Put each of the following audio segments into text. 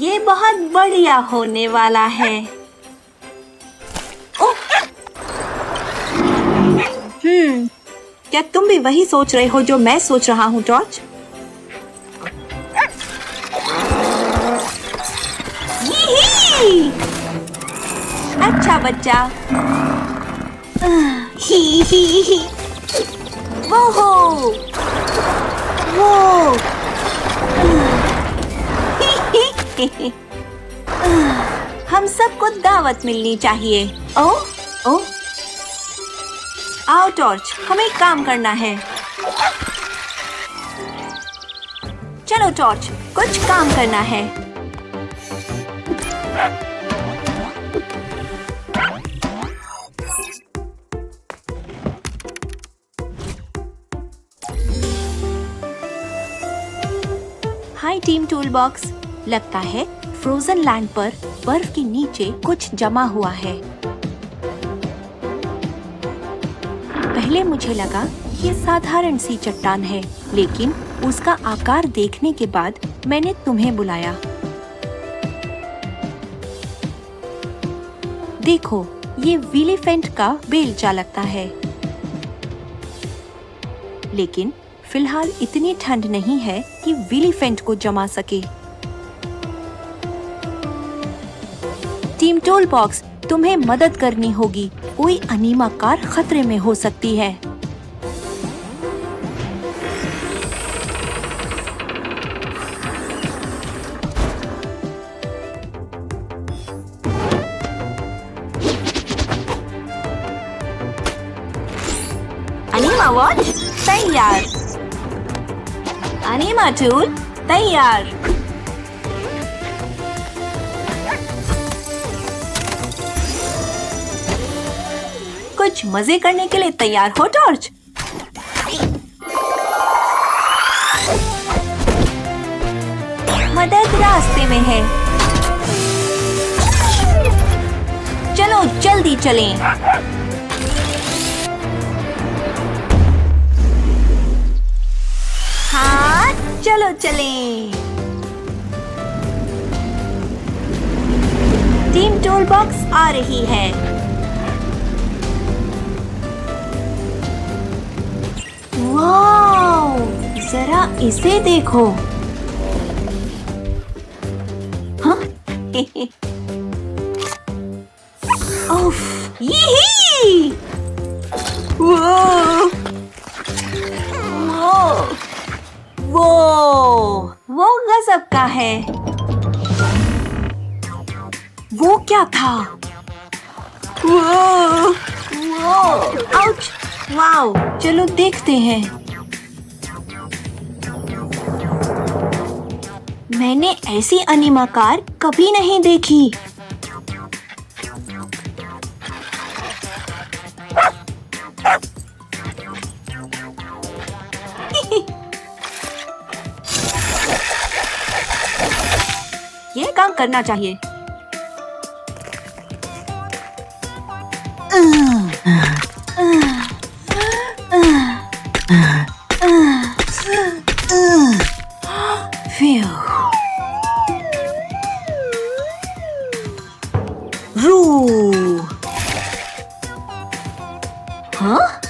ये बहुत बढ़िया होने वाला है। ओह! क्या तुम भी वही सोच रहे हो जो मैं सोच रहा हूँ, जॉर्ज? यी! अच्छा बच्चा। ही। वो हम सबको दावत मिलनी चाहिए। ओ आओ टॉर्च, हमें काम करना है। चलो टॉर्च, कुछ काम करना है। हाय टीम टूलबॉक्स। लगता है फ्रोजन लैंड पर बर्फ के नीचे कुछ जमा हुआ है। पहले मुझे लगा ये साधारण सी चट्टान है, लेकिन उसका आकार देखने के बाद मैंने तुम्हें बुलाया। देखो, ये विलीफेंट का बेलचा लगता है। लेकिन फिलहाल इतनी ठंड नहीं है कि विलीफेंट को जमा सके। टीम टूलबॉक्स, तुम्हें मदद करनी होगी। कोई अनीमा कार खतरे में हो सकती है। अनीमा वॉच तैयार। अनीमा टूल तैयार। कुछ मजे करने के लिए तैयार हो टॉर्च? मदद रास्ते में है। चलो जल्दी चलें। हाँ, चलो चलें। टीम टूलबॉक्स आ रही है। वाओ! जरा इसे देखो। हाँ? उफ! यही! वो गजब का है। वो क्या था? आउच! वाओ! चलो देखते हैं। मैंने ऐसी अनीमा कार कभी नहीं देखी। ये काम करना चाहिए। हाँ?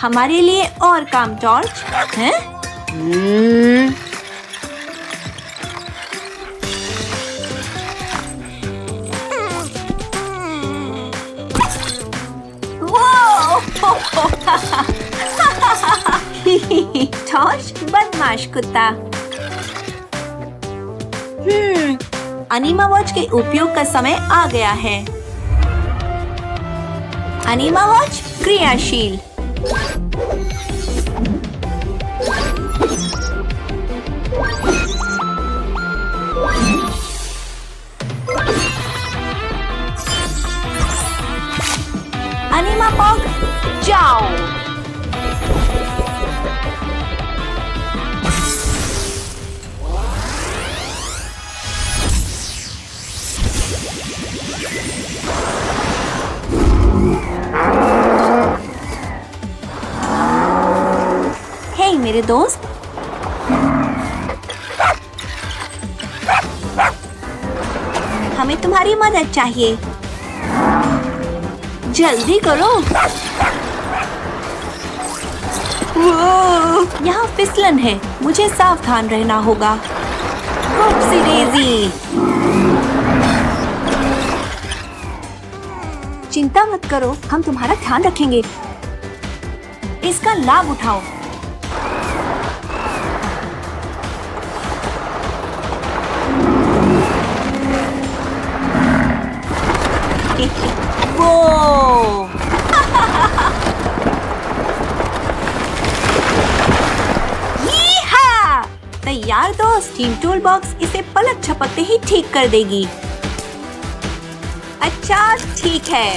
हमारे लिए और काम टॉर्च हैं? टॉर्च बदमाश कुत्ता। अनीमा वॉच के उपयोग का समय आ गया है। अनीमा वॉच क्रियाशील। अनीमा पॉग जाओ। हे मेरे दोस्त, तुम्हारी मदद चाहिए। जल्दी करो। यहाँ फिसलन है, मुझे सावधान रहना होगा। Oopsie daisy। चिंता मत करो, हम तुम्हारा ध्यान रखेंगे। इसका लाभ उठाओ। वो तैयार दोस्त, टीम टूल बॉक्स इसे पलक झपकते ही ठीक कर देगी। अच्छा ठीक है,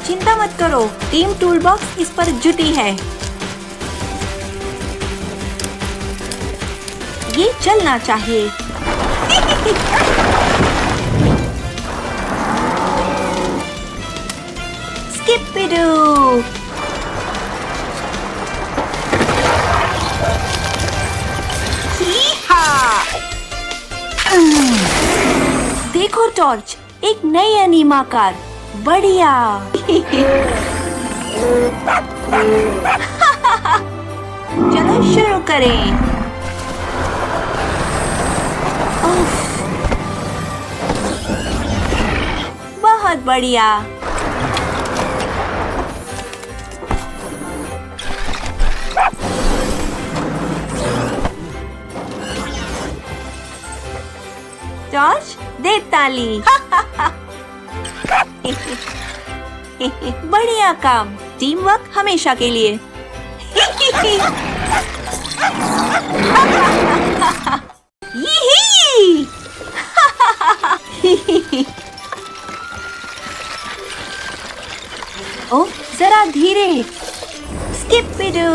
चिंता मत करो, टीम टूल बॉक्स इस पर जुटी है। ये चलना चाहिए। स्किपिडू। देखो टॉर्च, एक नई एनीमा कार। बढ़िया। चलो शुरू करें। बहुत बढ़िया। टॉर्च, दे ताली। बढ़िया काम, टीम वर्क हमेशा के लिए। ओ जरा धीरे। स्किपिडू।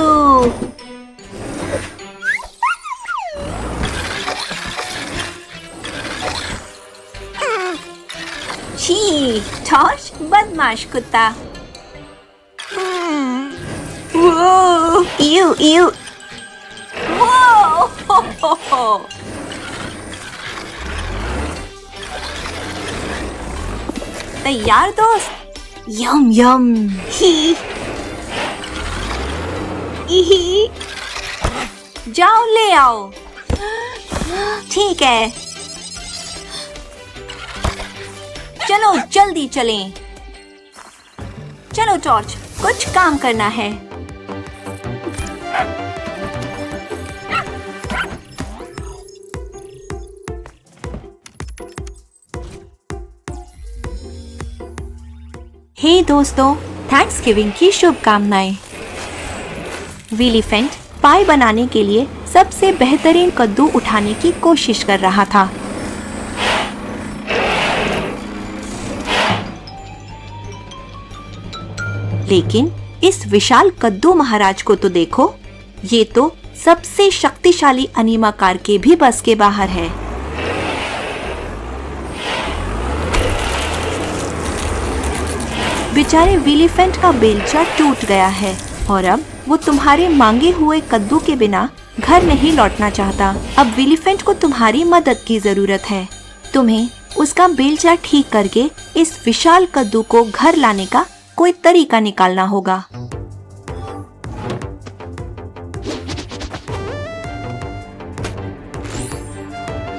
छी, टॉर्च बदमाश कुत्ता। You you. वो तैयार दोस्त? यम यम। ही ही। जाओ ले आओ। ठीक है, चलो जल्दी चलें। चलो टॉर्च, कुछ काम करना है। हे दोस्तों, थैंक्सगिविंग की शुभकामनाएं। विलीफेंट पाई बनाने के लिए सबसे बेहतरीन कद्दू उठाने की कोशिश कर रहा था। लेकिन इस विशाल कद्दू महाराज को तो देखो, ये तो सबसे शक्तिशाली अनीमा कार के भी बस के बाहर है। बेचारे विलीफेंट का बेलचा टूट गया है और अब वो तुम्हारे मांगे हुए कद्दू के बिना घर नहीं लौटना चाहता। अब विलीफेंट को तुम्हारी मदद की जरूरत है। तुम्हें उसका बेलचा ठीक करके इस विशाल कद्दू को घर लाने का कोई तरीका निकालना होगा।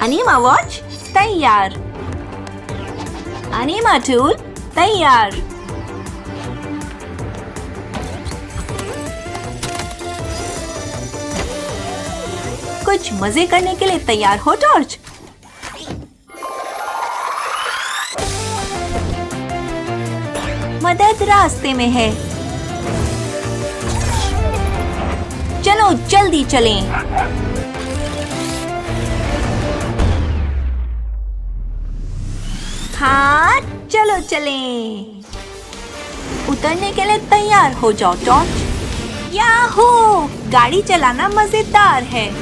अनीमा वॉच तैयार। अनीमा टूल तैयार। कुछ मजे करने के लिए तैयार हो टॉर्च? मदद रास्ते में है। चलो जल्दी चलें। हाँ चलो चलें। उतरने के लिए तैयार हो जाओ टॉर्च। याहू! गाड़ी चलाना मजेदार है।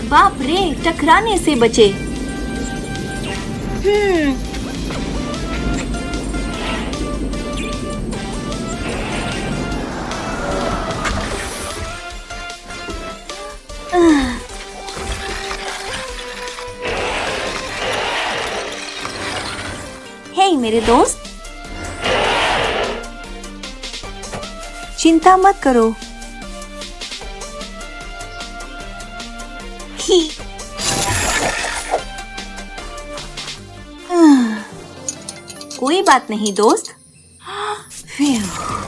बाप रे, टकराने से बचे। हे मेरे दोस्त, चिंता मत करो। ही कोई बात नहीं दोस्त।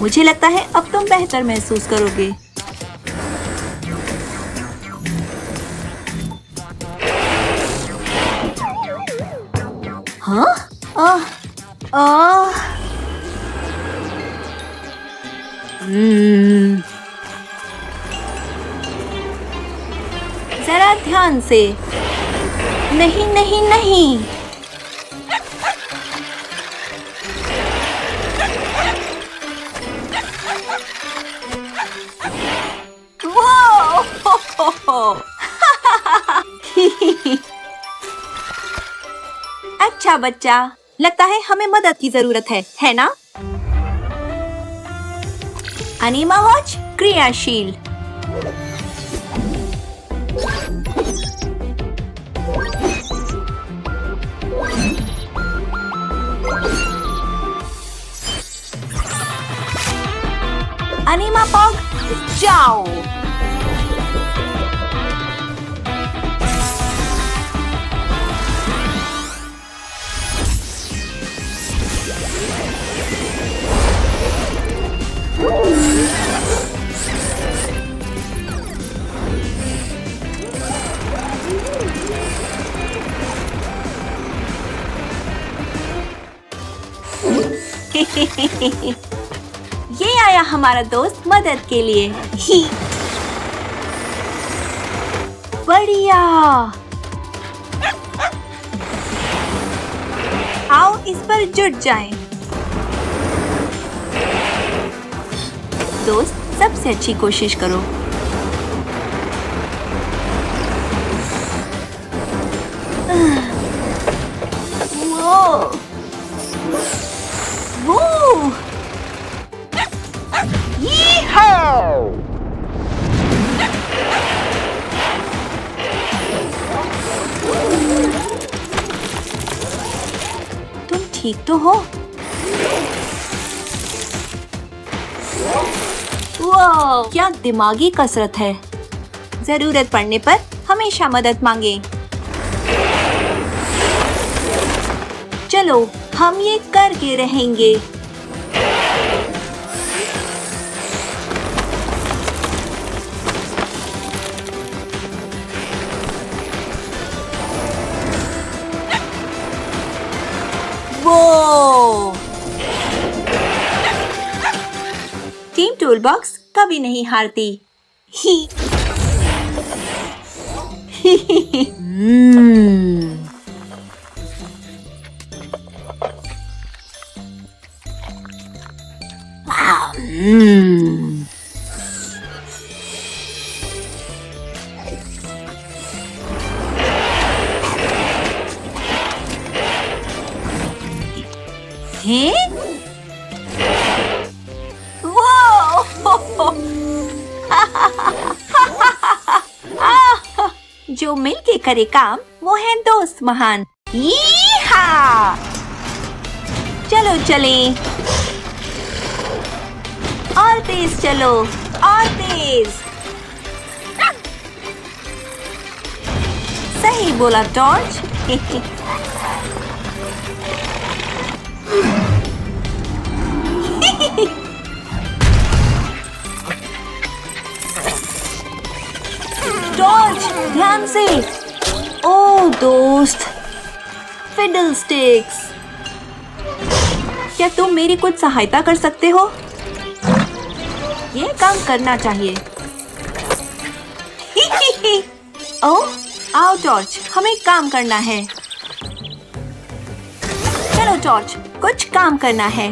मुझे लगता है अब तुम बेहतर महसूस करोगे। हाँ? जरा ध्यान से। नहीं नहीं नहीं। अच्छा बच्चा, लगता है हमें मदद की जरूरत है ना? अनिमाहोज क्रियाशील। अनिमापॉग जाओ। ये आया हमारा दोस्त मदद के लिए। ही बढ़िया। आओ इस पर जुट जाएं। दोस्त, सबसे अच्छी कोशिश करो। वो तुम ठीक तो हो? वाह, क्या दिमागी कसरत है। जरूरत पड़ने पर हमेशा मदद मांगे। चलो हम ये करके रहेंगे। वो टीम टूलबॉक्स कभी नहीं हारती। ही हैं? जो मिलके करे काम वो है दोस्त महान। यीहा! चलो चले। और तेज चलो, और तेज। सही बोला टॉर्च। टॉर्च, ध्यान से। ओ दोस्त, फिडल स्टिक्स, क्या तुम मेरी कुछ सहायता कर सकते हो? ये काम करना चाहिए। ओ, आओ टॉर्च, हमें काम करना है। चलो टॉर्च, कुछ काम करना है।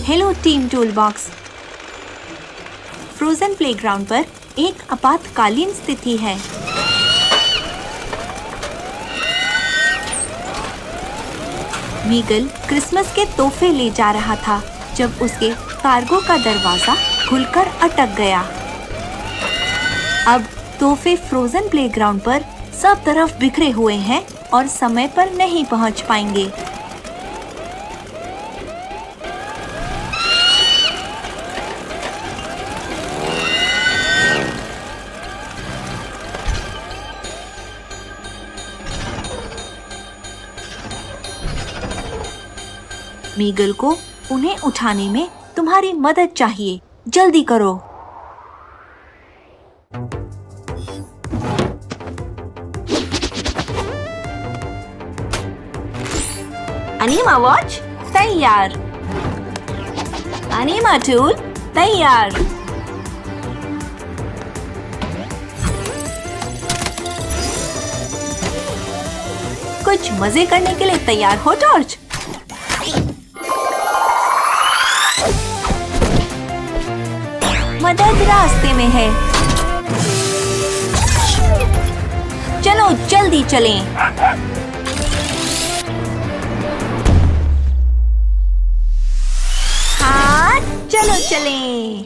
Hello team toolbox. Frozen playground पर एक आपातकालीन स्थिति है। मीगल क्रिसमस के तोहफे ले जा रहा था जब उसके कार्गो का दरवाजा खुलकर अटक गया। अब तोहफे फ्रोजन प्लेग्राउंड पर सब तरफ बिखरे हुए हैं और समय पर नहीं पहुंच पाएंगे। मीगल को उन्हें उठाने में तुम्हारी मदद चाहिए। जल्दी करो। अनीमा वॉच तैयार। अनीमा टूल तैयार। कुछ मजे करने के लिए तैयार हो टॉर्च? मदद रास्ते में है। चलो जल्दी चलें। हाँ चलो चलें।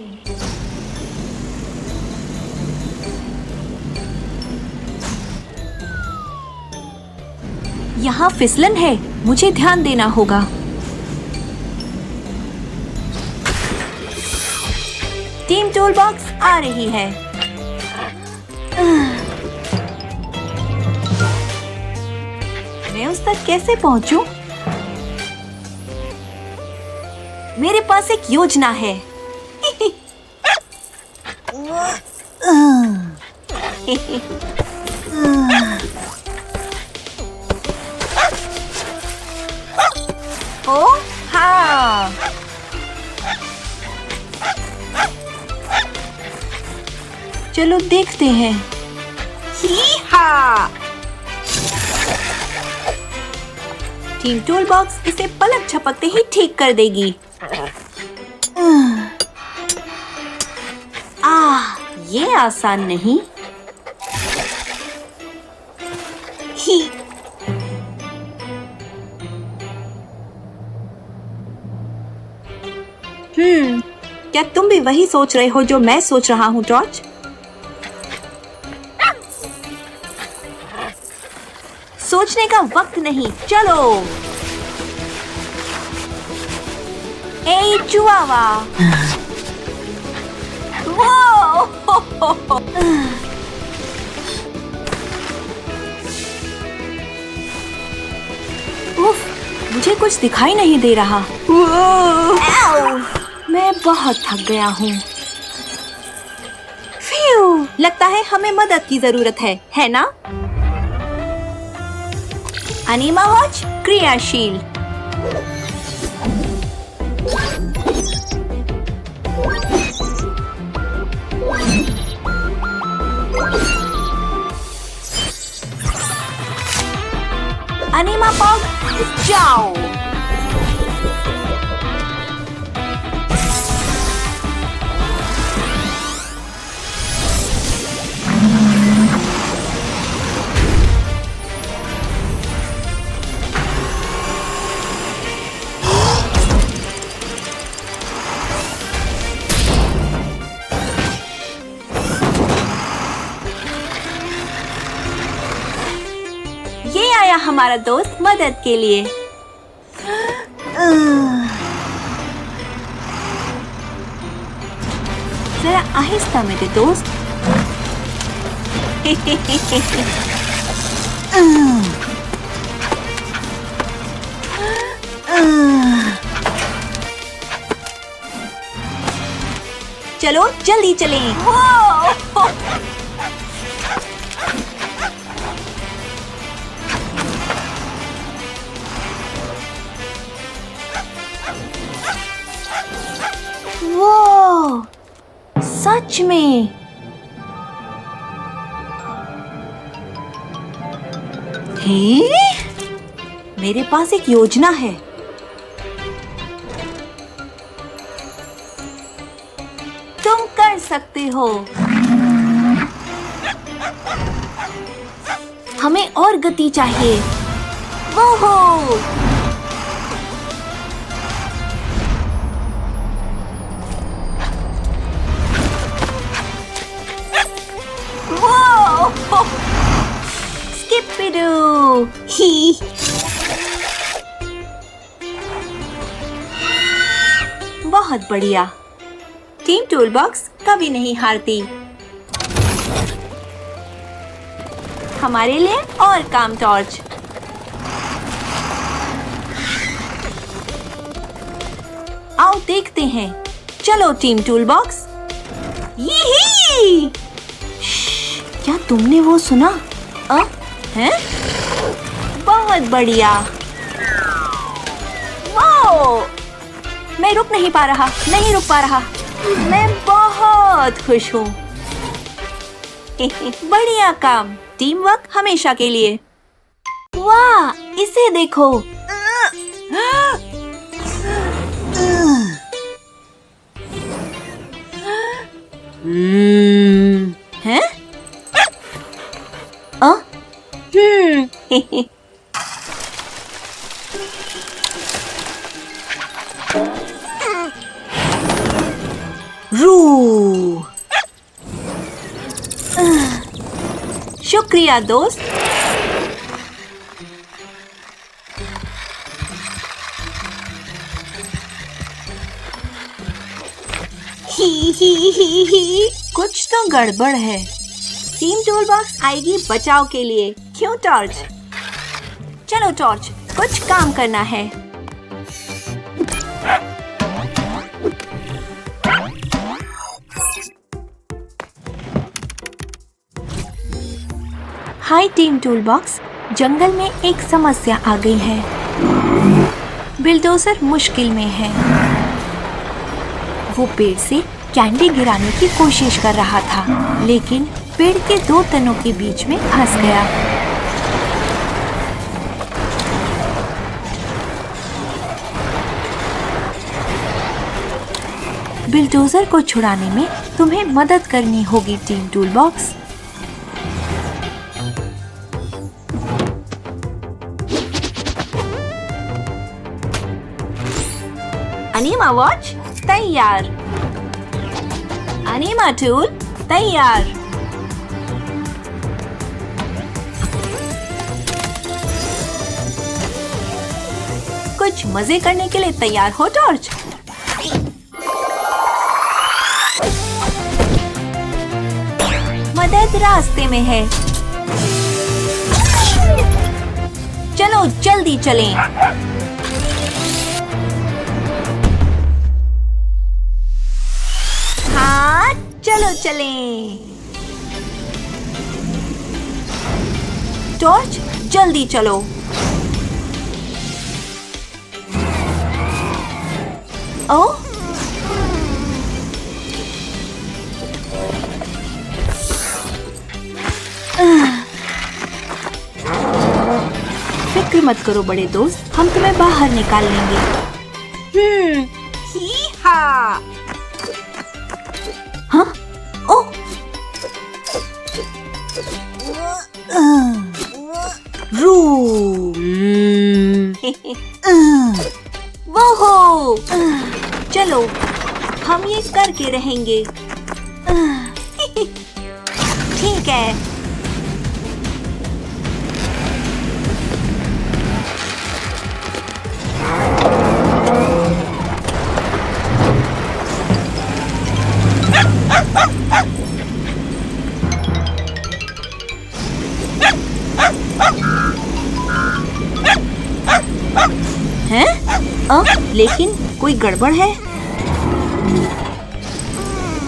यहाँ फिसलन है, मुझे ध्यान देना होगा। टीम टूल बॉक्स आ रही है। मैं उस तक कैसे पहुंचूं? मेरे पास एक योजना है। ओ हाँ, चलो देखते हैं। ही-हा! टीम टूल बॉक्स इसे पलक झपकते ही ठीक कर देगी। ये आसान नहीं। ही क्या तुम भी वही सोच रहे हो जो मैं सोच रहा हूँ टॉर्च? सोचने का वक्त नहीं, चलो। ए चुआवा, वो उफ, मुझे कुछ दिखाई नहीं दे रहा। मैं बहुत थक गया हूँ। लगता है हमें मदद की जरूरत है ना? अनीमा वॉच क्रियाशील। अनीमा पॉग जाओ। ये आया हमारा दोस्त मदद के लिए। जरा आहिस्ता मेरे दोस्त। चलो जल्दी चलें। वो सच में हे? मेरे पास एक योजना है। तुम कर सकते हो। हमें और गति चाहिए। वोहो! वो! स्किपिडू! ही! बहुत बढ़िया। टीम टूलबॉक्स कभी नहीं हारती। हमारे लिए और काम टॉर्च। आओ देखते हैं। चलो टीम टूलबॉक्स। यही! क्या तुमने वो सुना? हैं? बहुत बढ़िया। वाओ! मैं रुक नहीं पा रहा, नहीं रुक पा रहा। मैं बहुत खुश हूँ। बढ़िया काम। टीम वर्क हमेशा के लिए। वाह! इसे देखो। हैं? रू! शुक्रिया दोस्त। ही। कुछ तो गड़बड़ है। टीम टूलबॉक्स आएगी बचाव के लिए। क्यों टॉर्च? चलो टॉर्च, कुछ काम करना है। हाय टीम टूलबॉक्स, जंगल में एक समस्या आ गई है। बिल्डोजर मुश्किल में है। वो पेड़ से कैंडी गिराने की कोशिश कर रहा था, लेकिन पेड़ के 2 तनों के बीच में फंस गया। बिल्डोजर को छुड़ाने में तुम्हें मदद करनी होगी टीम टूलबॉक्स। अनीमा वॉच तैयार। अनीमा टूल तैयार। कुछ मजे करने के लिए तैयार हो टॉर्च? मदद रास्ते में है। चलो जल्दी चलें। हाँ, चलो चलें। टॉर्च जल्दी चलो। ओ, फिक्र मत करो बड़े दोस्त, हम तुम्हें बाहर निकाल लेंगे। ही हा। हाँ? ओ! रू! वो! चलो, हम ये करके रहेंगे। ठीक है। हैं? लेकिन कोई गड़बड़ है।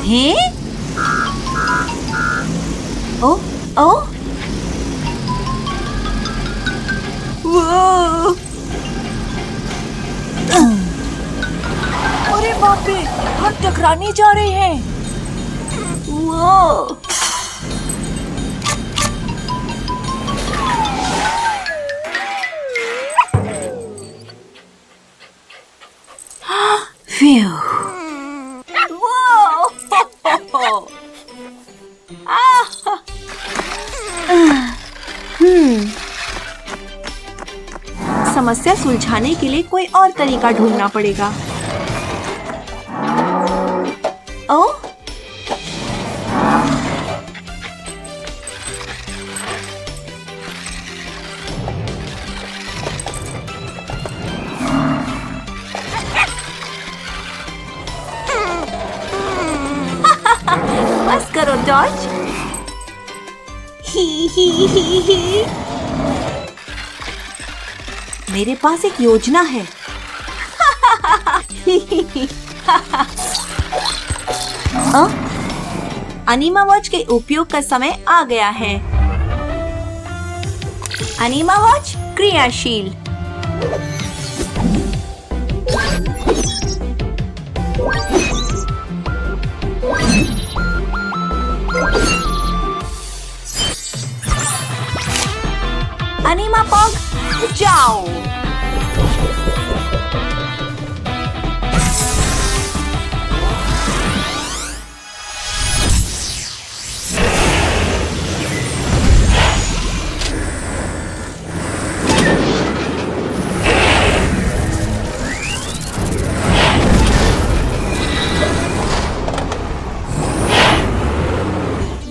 हैं? ओ, ओ, वो! अरे बाप रे, हम टकराने जा रहे हैं। वो! समस्या सुलझाने के लिए कोई और तरीका ढूंढना पड़ेगा। ओह, बस करो जॉर्ज। ही। मेरे पास एक योजना है। अनीमा वॉच के उपयोग का समय आ गया है। अनीमा वॉच क्रियाशील। अनीमा पॉग जाओ।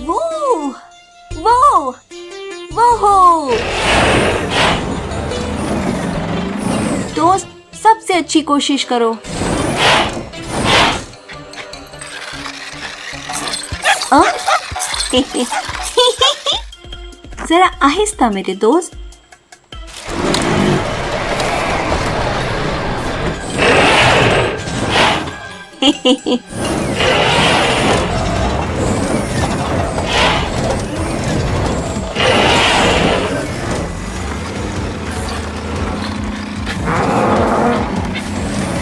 वो दोस्त, सबसे अच्छी कोशिश करो। जरा आहिस्ता मेरे दोस्त।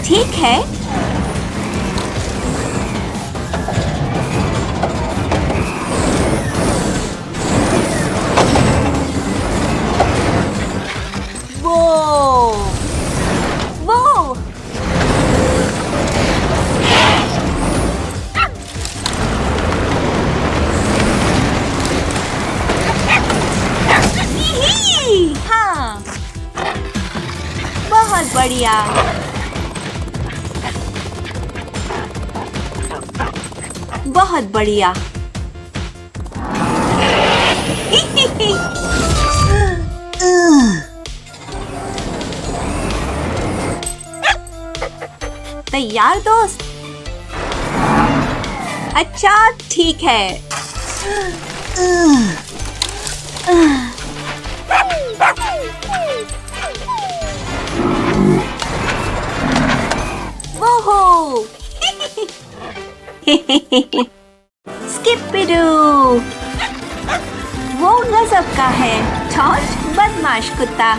ठीक है। वो हाँ, बहुत बढ़िया। बहुत बढ़िया। तैयार दोस्त? अच्छा ठीक है। वो स्किपिडू, वो गजब का है। जॉर्ज बदमाश कुत्ता।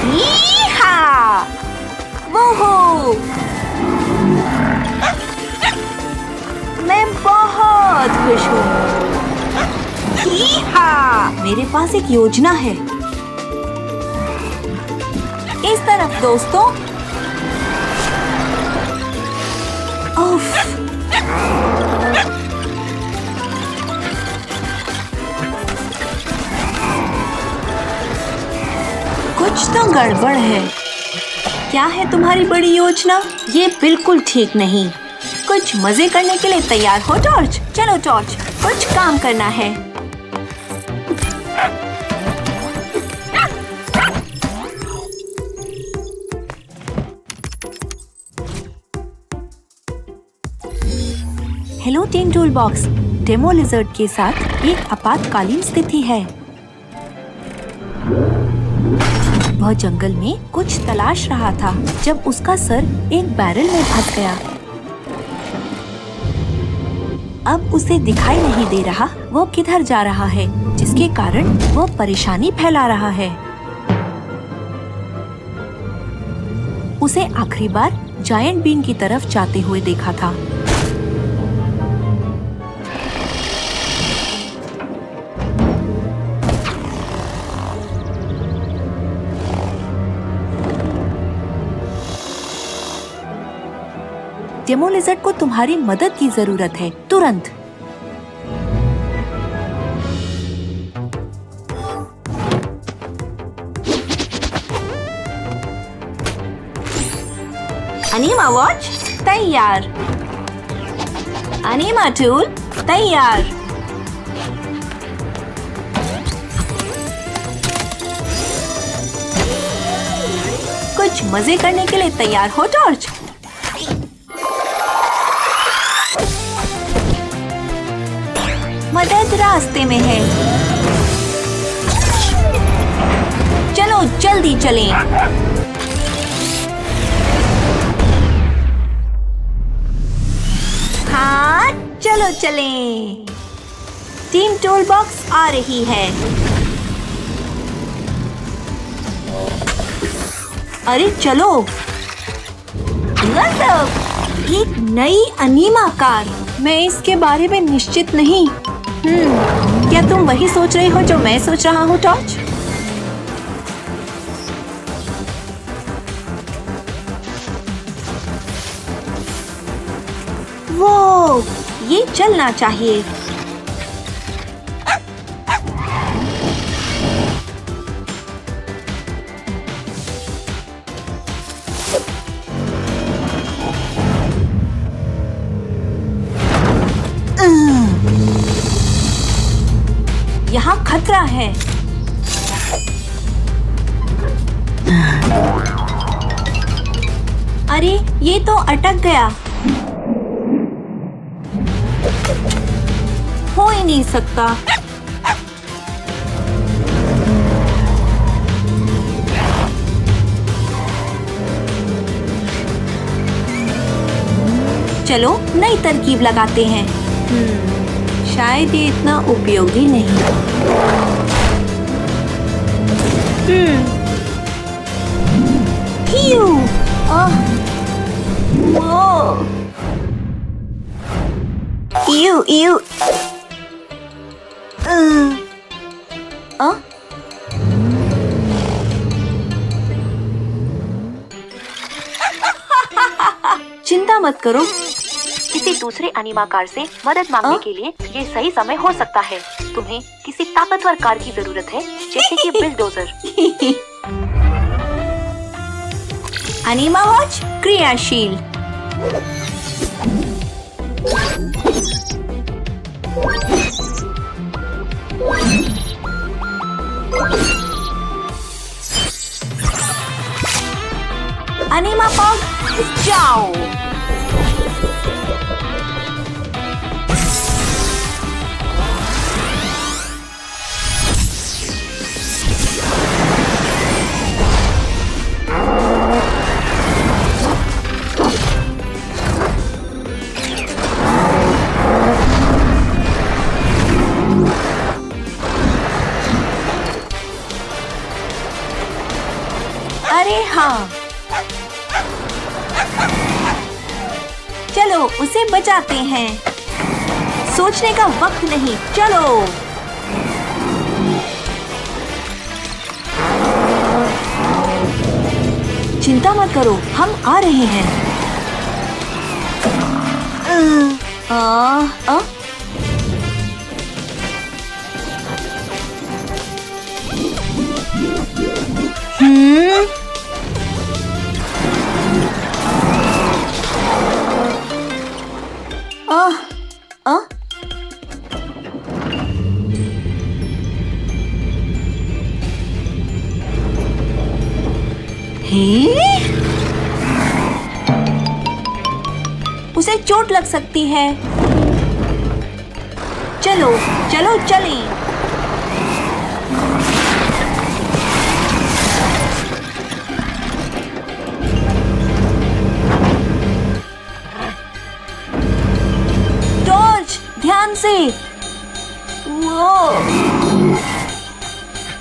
यीहा! वो मैं बहुत खुश हूँ। यीहा! मेरे पास एक योजना है। इस तरफ दोस्तों। उफ! कुछ तो गड़बड़ है। क्या है तुम्हारी बड़ी योजना? ये बिल्कुल ठीक नहीं। कुछ मजे करने के लिए तैयार हो जॉर्ज? चलो जॉर्ज, कुछ काम करना है। Hello team tool box. Demo lizard के साथ एक आपातकालीन स्थिति है। वह जंगल में कुछ तलाश रहा था जब उसका सर एक बैरल में फंस गया। अब उसे दिखाई नहीं दे रहा वो किधर जा रहा है, जिसके कारण वह परेशानी फैला रहा है। उसे आखिरी बार जायंट बीन की तरफ जाते हुए देखा था। डेमो लिजर्ड को तुम्हारी मदद की जरूरत है, तुरंत। अनीमा वॉच तैयार। अनीमा टूल तैयार। कुछ मजे करने के लिए तैयार हो टॉर्च? मदद रास्ते में है। चलो जल्दी चलें। हाँ चलो चलें। टीम टूल बॉक्स आ रही है। अरे चलो। एक नई अनीमा कार। मैं इसके बारे में निश्चित नहीं। क्या तुम वही सोच रही हो जो मैं सोच रहा हूँ टॉर्च? वो ये चलना चाहिए। यहाँ खतरा है। अरे ये तो अटक गया। हो ही नहीं सकता। चलो नई तरकीब लगाते हैं। शायद ये इतना उपयोगी नहीं। Ew, ew. चिंता मत करो। किसी दूसरे अनीमा कार से मदद मांगने के लिए ये सही समय हो सकता है। तुम्हें किसी ताकतवर कार की जरूरत है, जैसे कि बिलडोजर। अनीमा वॉच क्रियाशील। अनीमा पॉग जाओ। अरे हाँ, चलो उसे बचाते हैं। सोचने का वक्त नहीं, चलो। चिंता मत करो, हम आ रहे हैं। उसे चोट लग सकती है। चलो चलो चलें। टॉर्च ध्यान से। वो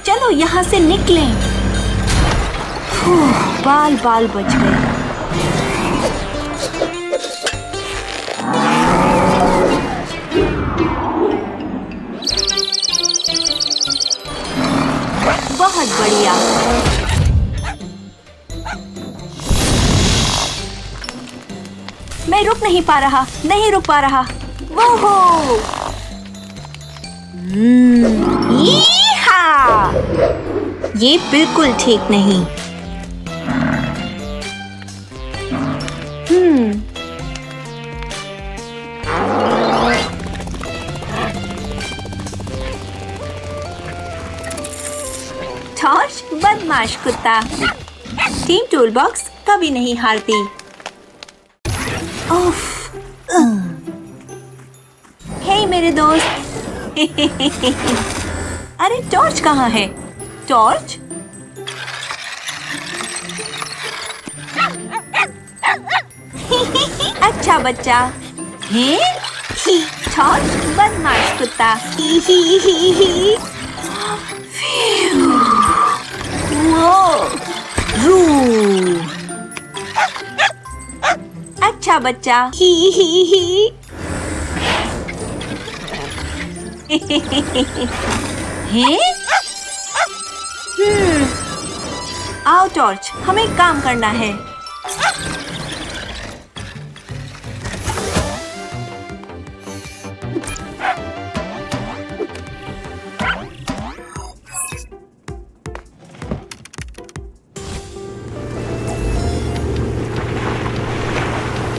चलो यहाँ से निकलें। बाल बाल बच गए। बहुत बढ़िया। मैं रुक नहीं पा रहा, नहीं रुक पा रहा। वो हो। ये बिल्कुल ठीक नहीं। बदमाश कुत्ता। टीम टूल बॉक्स कभी नहीं हारती। उफ, हे मेरे दोस्त। अरे टॉर्च कहाँ है? टॉर्च? अच्छा बच्चा। टॉर्च बदमाश कुत्ता। अच्छा बच्चा। आओ टॉर्च, हमें काम करना है।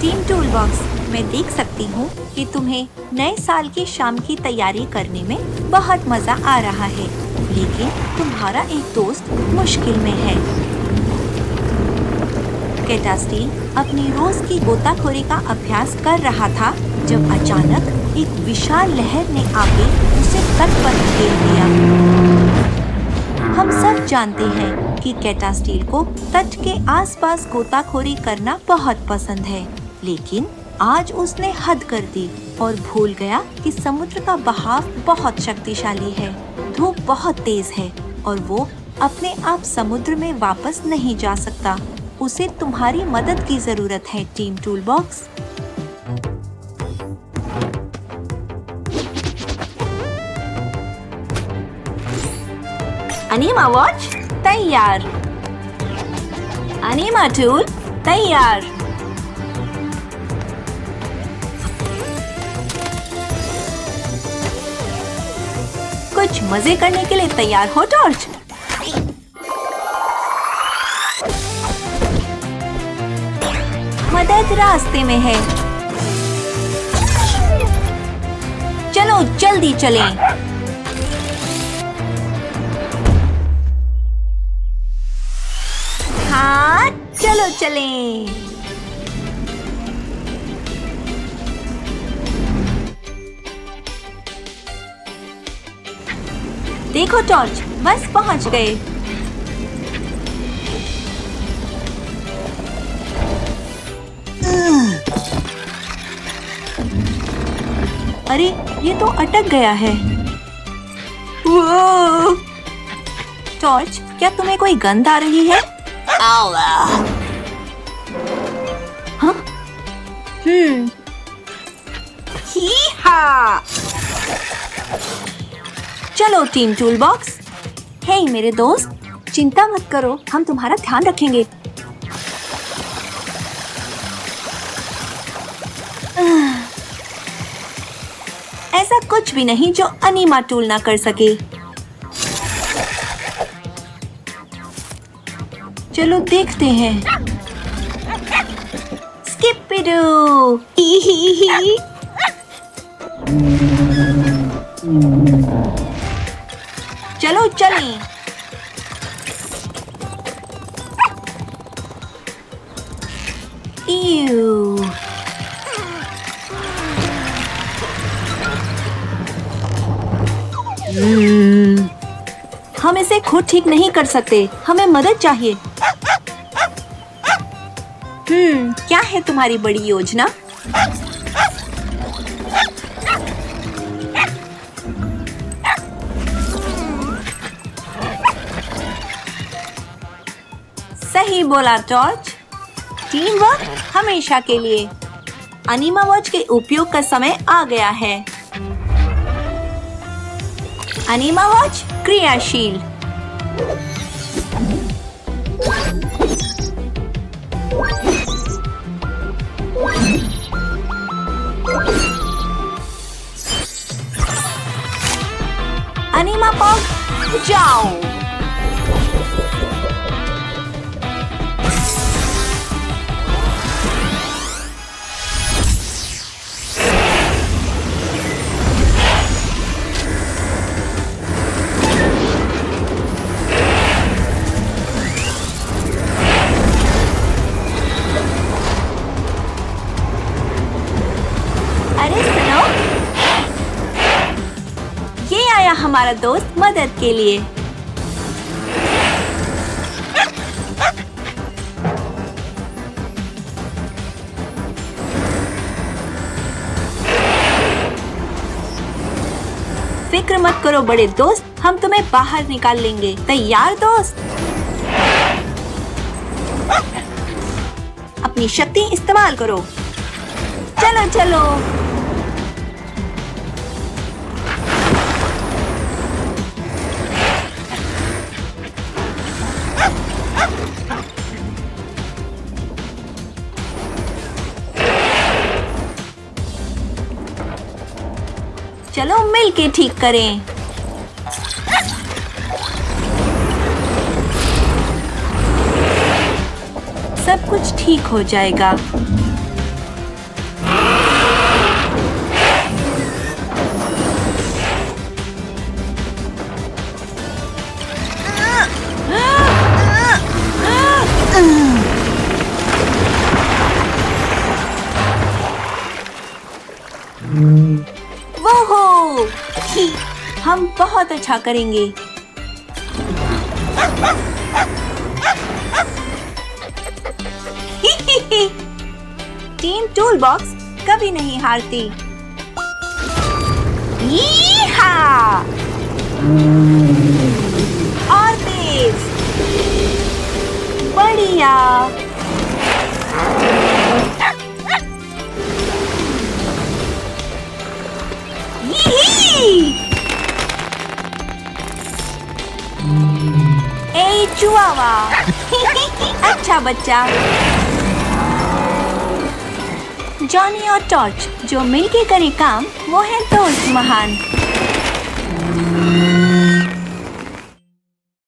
टीम टूल बॉक्स, मैं देख सकती हूँ कि तुम्हें नए साल की शाम की तैयारी करने में बहुत मजा आ रहा है, लेकिन तुम्हारा एक दोस्त मुश्किल में है। कैटास्टील अपनी रोज की गोताखोरी का अभ्यास कर रहा था जब अचानक एक विशाल लहर ने आके उसे तट पर धकेल दिया। हम सब जानते हैं कि कैटास्टील को तट के आसपास गोताखोरी करना बहुत पसंद है, लेकिन आज उसने हद कर दी और भूल गया कि समुद्र का बहाव बहुत शक्तिशाली है। धूप बहुत तेज है और वो अपने आप समुद्र में वापस नहीं जा सकता। उसे तुम्हारी मदद की जरूरत है team tool box. Enema watch तैयार। अनीमा टूल तैयार। कुछ मजे करने के लिए तैयार हो टॉर्च? मदद रास्ते में है। चलो जल्दी चलें। हाँ, चलो चलें। देखो टॉर्च, बस पहुंच गए। अरे ये तो अटक गया है। वो टॉर्च, क्या तुम्हें कोई गंध आ रही है? हाँ? ही-हा! चलो टीम टूल बॉक्स। हे मेरे दोस्त, चिंता मत करो, हम तुम्हारा ध्यान रखेंगे। ऐसा कुछ भी नहीं जो अनीमा टूल ना कर सके। चलो देखते हैं। स्किपिडू! ही। चलो चलें। ईयू। हम इसे खुद ठीक नहीं कर सकते, हमें मदद चाहिए। क्या है तुम्हारी बड़ी योजना? सही बोला टॉर्च। टीम वर्क हमेशा के लिए। अनीमा वॉच के उपयोग का समय आ गया है। अनीमा वॉच क्रियाशील। अनीमा पॉग जाओ। हमारा दोस्त मदद के लिए। फिक्र मत करो बड़े दोस्त, हम तुम्हें बाहर निकाल लेंगे। तैयार दोस्त? अपनी शक्ति इस्तेमाल करो। चलो चलो। चलो मिलके ठीक करें। सब कुछ ठीक हो जाएगा। वो हम बहुत अच्छा करेंगे। टीम टूल बॉक्स कभी नहीं हारती। यीहा! और तेज। बढ़िया। ए चुआवा। अच्छा बच्चा। जॉनी और टॉर्च जो मिलके करे काम, वो है दोस्त महान।